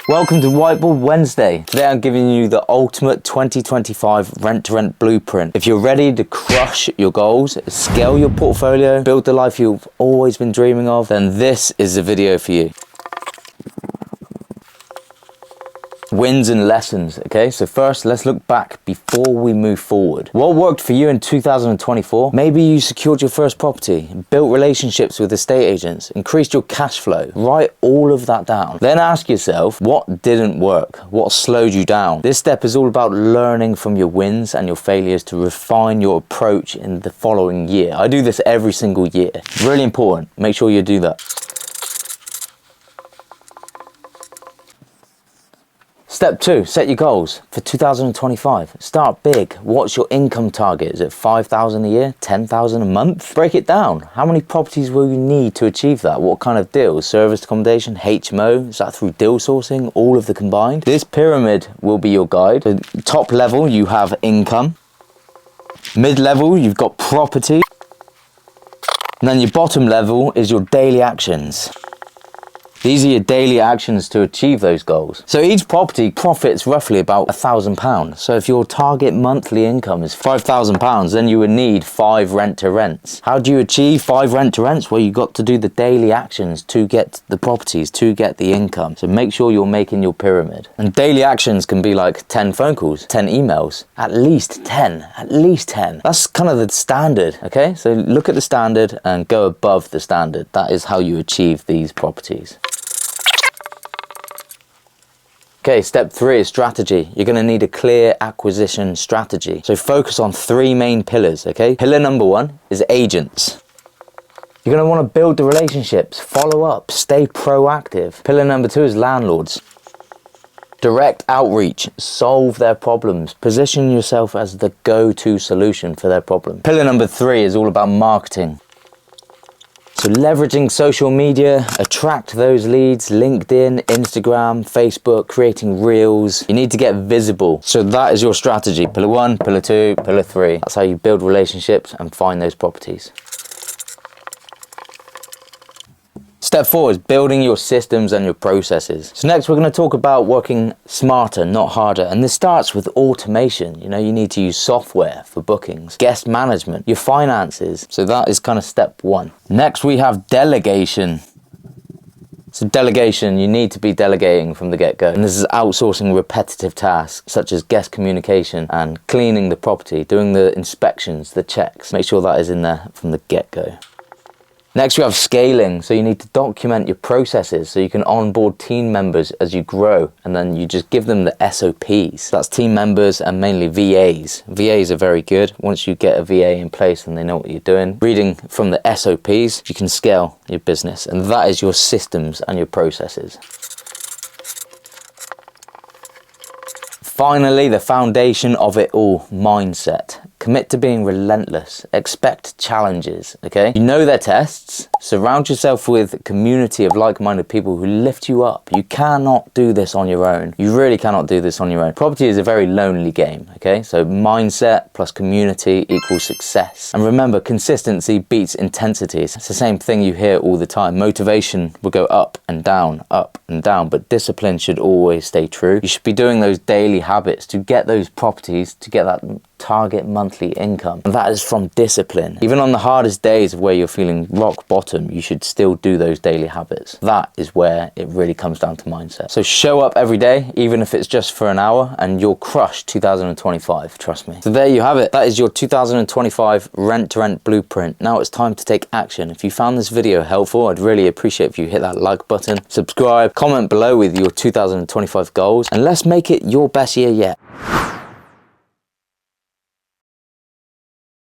Welcome to Whiteboard Wednesday. Today I'm giving you the ultimate 2025 rent-to-rent blueprint. If you're ready to crush your goals, scale your portfolio, build the life you've always been dreaming of, then this is the video for you. Wins and lessons, okay? So first, let's look back before we move forward. What worked for you in 2024? Maybe you secured your first property, built relationships with estate agents, increased your cash flow. Write all of that down. Then ask yourself, what didn't work? What slowed you down? This step is all about learning from your wins and your failures to refine your approach in the following year. I do this every single year. Really important. Make sure you do that. Step 2, set your goals for 2025. Start big. What's your income target? Is it 5,000 a year, 10,000 a month? Break it down. How many properties will you need to achieve that? What kind of deals? Service accommodation, HMO? Is that through deal sourcing? All of the combined? This pyramid will be your guide. So top level, you have income. Mid-level, you've got property. And then your bottom level is your daily actions. These are your daily actions to achieve those goals. So each property profits roughly about £1,000. So if your target monthly income is £5,000, then you would need 5 rent-to-rents. How do you achieve 5 rent-to-rents? Well, you've got to do the daily actions to get the properties, to get the income. So make sure you're making your pyramid. And daily actions can be like 10 phone calls, 10 emails, at least 10. That's kind of the standard, okay? So look at the standard and go above the standard. That is how you achieve these properties. Okay, step 3 is strategy. You're going to need a clear acquisition strategy. So focus on 3 main pillars, okay? Pillar number 1 is agents. You're going to want to build the relationships, follow up, stay proactive. Pillar number 2 is landlords. Direct outreach, solve their problems, position yourself as the go-to solution for their problem. Pillar number 3 is all about marketing. So leveraging social media, attract those leads, LinkedIn, Instagram, Facebook, creating reels. You need to get visible. So that is your strategy. Pillar 1, pillar 2, pillar 3. That's how you build relationships and find those properties. Step 4 is building your systems and your processes. So next we're going to talk about working smarter, not harder. And this starts with automation. You know, you need to use software for bookings, guest management, your finances. So that is kind of step 1. Next we have delegation. So delegation, you need to be delegating from the get-go. And this is outsourcing repetitive tasks such as guest communication and cleaning the property, doing the inspections, the checks. Make sure that is in there from the get-go. Next, we have scaling. So you need to document your processes so you can onboard team members as you grow, and then you just give them the SOPs. That's team members and mainly VAs. VAs are very good. Once you get a VA in place and they know what you're doing, reading from the SOPs, you can scale your business, and that is your systems and your processes. Finally, the foundation of it all, mindset. Commit to being relentless. Expect challenges, okay? You know their tests. Surround yourself with a community of like-minded people who lift you up. You cannot do this on your own. You really cannot do this on your own. Property is a very lonely game, okay? So mindset plus community equals success. And remember, consistency beats intensity. It's the same thing you hear all the time. Motivation will go up and down, but discipline should always stay true. You should be doing those daily habits to get those properties, to get that target monthly income. And that is from discipline. Even on the hardest days where you're feeling rock bottom, you should still do those daily habits. That is where it really comes down to mindset. So show up every day, even if it's just for an hour, and you'll crush 2025, trust me. So there you have it. That is your 2025 rent-to-rent blueprint. Now it's time to take action. If you found this video helpful, I'd really appreciate if you hit that like button, subscribe, comment below with your 2025 goals, and let's make it your best year yet.